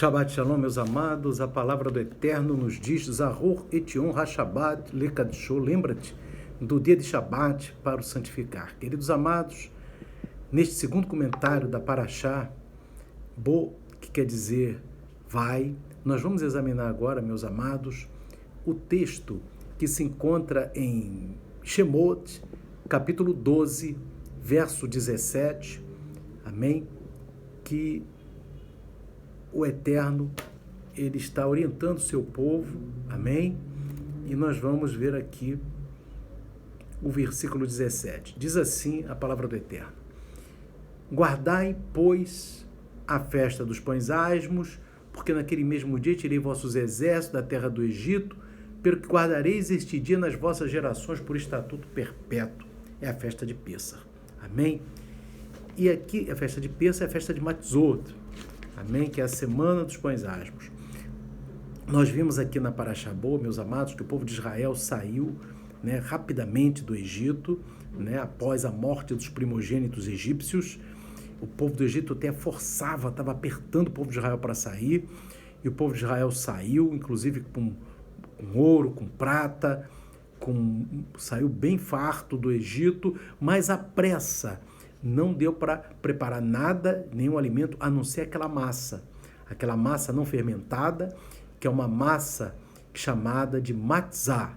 Shabbat Shalom, meus amados, a palavra do Eterno nos diz, Zahor et Yom HaShabbat lekadshô, lembra-te do dia de Shabbat para o santificar. Queridos amados, neste segundo comentário da Parashá, Bo, que quer dizer vai, nós vamos examinar agora, meus amados, o texto que se encontra em Shemot, capítulo 12, verso 17, amém? Que o Eterno, ele está orientando o seu povo, amém? E nós vamos ver aqui o versículo 17. Diz assim a palavra do Eterno: Guardai, pois, a festa dos pães asmos, porque naquele mesmo dia tirei vossos exércitos da terra do Egito, pelo que guardareis este dia nas vossas gerações por estatuto perpétuo. É a festa de Pêssar, amém? E aqui a festa de Pêssar é a festa de Matzot, amém? Que é a semana dos pães asmos. Nós vimos aqui na Parashá Bo, meus amados, que o povo de Israel saiu, rapidamente do Egito, após a morte dos primogênitos egípcios. O povo do Egito até forçava, estava apertando o povo de Israel para sair, e o povo de Israel saiu, inclusive com ouro, com prata, saiu bem farto do Egito, mas a pressa não deu para preparar nada, nenhum alimento, a não ser aquela massa não fermentada, que é uma massa chamada de matzá,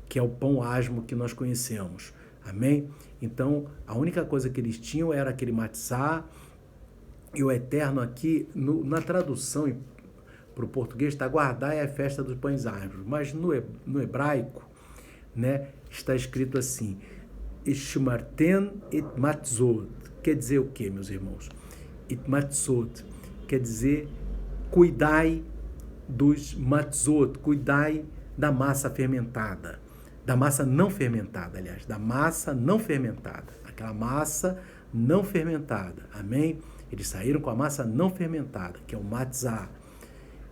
que é o pão asmo que nós conhecemos, amém? Então, a única coisa que eles tinham era aquele matzá, e o Eterno aqui, na tradução para o português, está guardai a festa dos pães asmos, mas no hebraico, está escrito assim, Ishmarten et matzot. Quer dizer o que, meus irmãos? Et matzot quer dizer cuidai dos matzot, cuidai da massa fermentada, da massa não fermentada, aliás, da massa não fermentada, aquela massa não fermentada, amém? Eles saíram com a massa não fermentada, que é o matzah,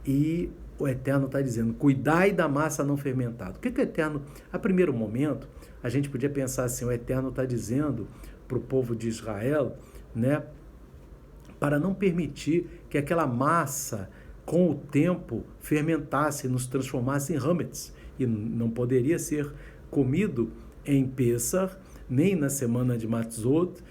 e o Eterno está dizendo, cuidai da massa não fermentada. O que o Eterno, a primeiro momento, a gente podia pensar assim, o Eterno está dizendo para o povo de Israel, para não permitir que aquela massa, com o tempo, fermentasse, nos transformasse em hametz, e não poderia ser comido em Pêssar, nem na semana de Matzot,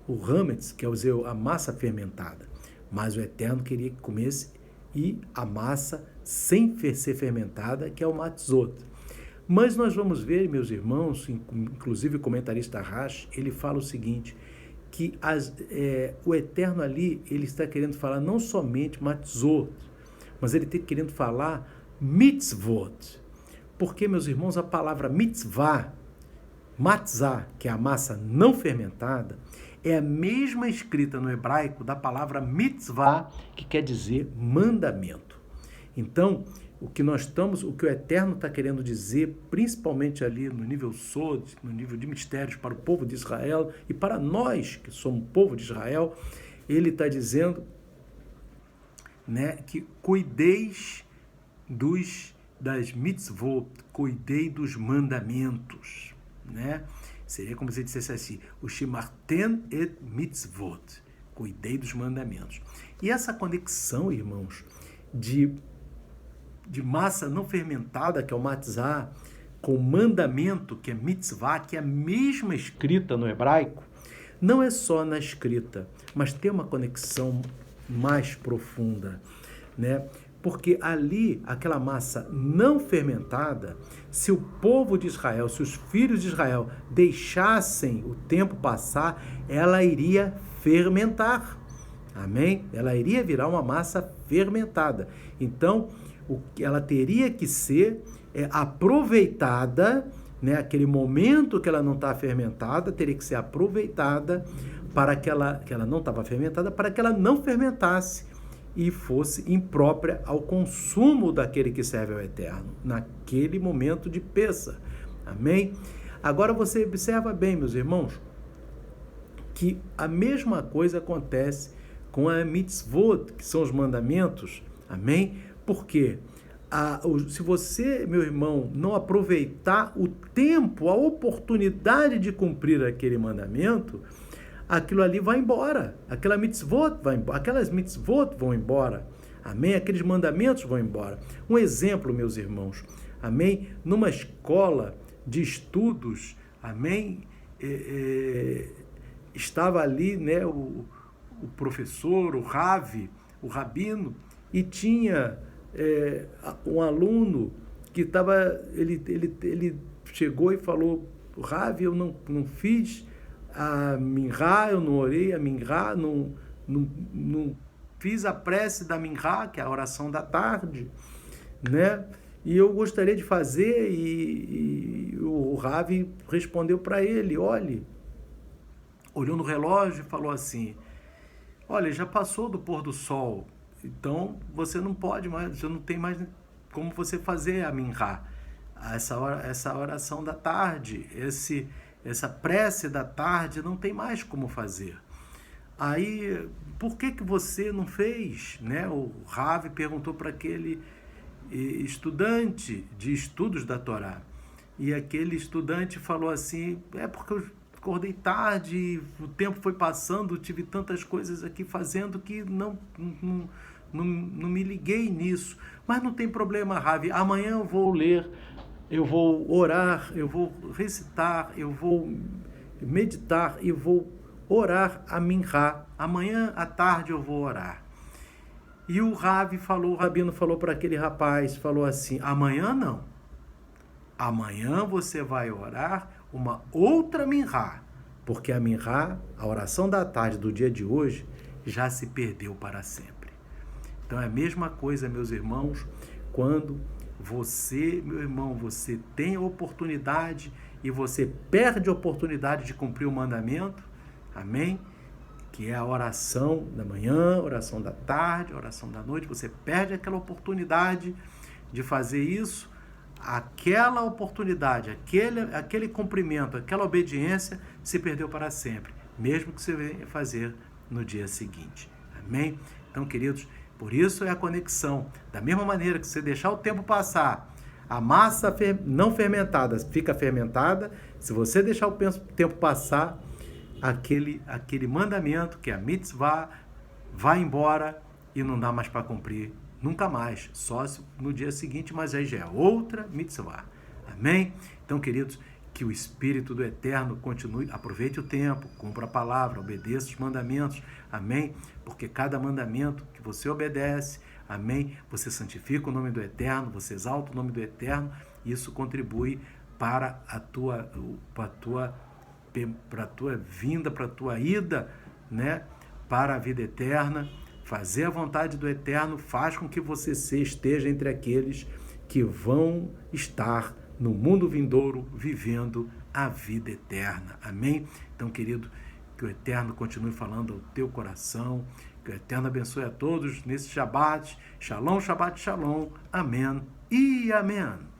o hametz, que é a massa fermentada. Mas o Eterno queria que comesse e a massa sem ser fermentada, que é o Matzot. Mas nós vamos ver, meus irmãos, inclusive o comentarista Rashi, ele fala o seguinte, que o Eterno ali, ele está querendo falar não somente Matzot, mas ele está querendo falar mitzvot. Porque, meus irmãos, a palavra mitzvah, matzah, que é a massa não fermentada, é a mesma escrita no hebraico da palavra mitzvah, que quer dizer mandamento. Então, o que o Eterno está querendo dizer, principalmente ali no nível Sod, no nível de mistérios para o povo de Israel e para nós que somos povo de Israel, ele está dizendo, que cuideis das mitzvot, cuidei dos mandamentos, Seria como se ele dissesse assim, o shimarten et mitzvot, cuidei dos mandamentos. E essa conexão, irmãos, de massa não fermentada, que é o matzah, com mandamento, que é mitzvah, que é a mesma escrita no hebraico, não é só na escrita, mas tem uma conexão mais profunda, Porque ali, aquela massa não fermentada, se o povo de Israel, se os filhos de Israel deixassem o tempo passar, ela iria fermentar, amém? Ela iria virar uma massa fermentada. Então, ela teria que ser aproveitada, aquele momento que ela não está fermentada, teria que ser aproveitada para que ela não estava fermentada, para que ela não fermentasse e fosse imprópria ao consumo daquele que serve ao Eterno, naquele momento de Pêssar, amém? Agora você observa bem, meus irmãos, que a mesma coisa acontece com a mitzvot, que são os mandamentos, amém? Porque se você, meu irmão, não aproveitar o tempo, a oportunidade de cumprir aquele mandamento, aquilo ali vai embora. Aquela mitzvot vai embora. Aquelas mitzvot vão embora. Amém? Aqueles mandamentos vão embora. Um exemplo, meus irmãos. Amém? Numa escola de estudos, amém? Estava ali, né, o professor, o Ravi, o rabino, e tinha um aluno que estava, ele chegou e falou: Ravi, eu não fiz a minhá, eu não orei a minhá, não fiz a prece da minhá, que é a oração da tarde, né? E eu gostaria de fazer, e o Ravi respondeu para ele: olhe, olhou no relógio e falou assim: olha, já passou do pôr do sol, então você não pode mais, você não tem mais como você fazer a minhá, essa oração da tarde, essa prece da tarde, não tem mais como fazer. Aí, por que você não fez? Né? O Ravi perguntou para aquele estudante de estudos da Torá. E aquele estudante falou assim: é porque eu acordei tarde, o tempo foi passando, tive tantas coisas aqui fazendo que não me liguei nisso. Mas não tem problema, Ravi, amanhã eu vou ler, eu vou orar, eu vou recitar, eu vou meditar e vou orar a minhá. Amanhã à tarde eu vou orar. E o rabino falou para aquele rapaz, falou assim: amanhã não. Amanhã você vai orar uma outra minhá, porque a minhá, a oração da tarde do dia de hoje, já se perdeu para sempre. Então é a mesma coisa, meus irmãos, quando você, meu irmão, você tem a oportunidade e você perde a oportunidade de cumprir o mandamento, amém? Que é a oração da manhã, oração da tarde, oração da noite, você perde aquela oportunidade de fazer isso, aquela oportunidade, aquele cumprimento, aquela obediência se perdeu para sempre, mesmo que você venha fazer no dia seguinte. Amém? Então, queridos, por isso é a conexão. Da mesma maneira que você deixar o tempo passar, a massa não fermentada fica fermentada. Se você deixar o tempo passar, aquele mandamento, que é a mitzvah, vai embora e não dá mais para cumprir nunca mais, só no dia seguinte, mas aí já é outra mitzvah. Amém? Então, queridos, que o Espírito do Eterno continue, aproveite o tempo, cumpra a palavra, obedeça os mandamentos, amém? Porque cada mandamento que você obedece, amém? Você santifica o nome do Eterno, você exalta o nome do Eterno, e isso contribui para a tua vinda, para a tua ida, né? Para a vida eterna. Fazer a vontade do Eterno faz com que você esteja entre aqueles que vão estar no mundo vindouro, vivendo a vida eterna. Amém? Então, querido, que o Eterno continue falando ao teu coração, que o Eterno abençoe a todos nesse Shabat. Shalom, Shabat, Shalom. Amém e amém.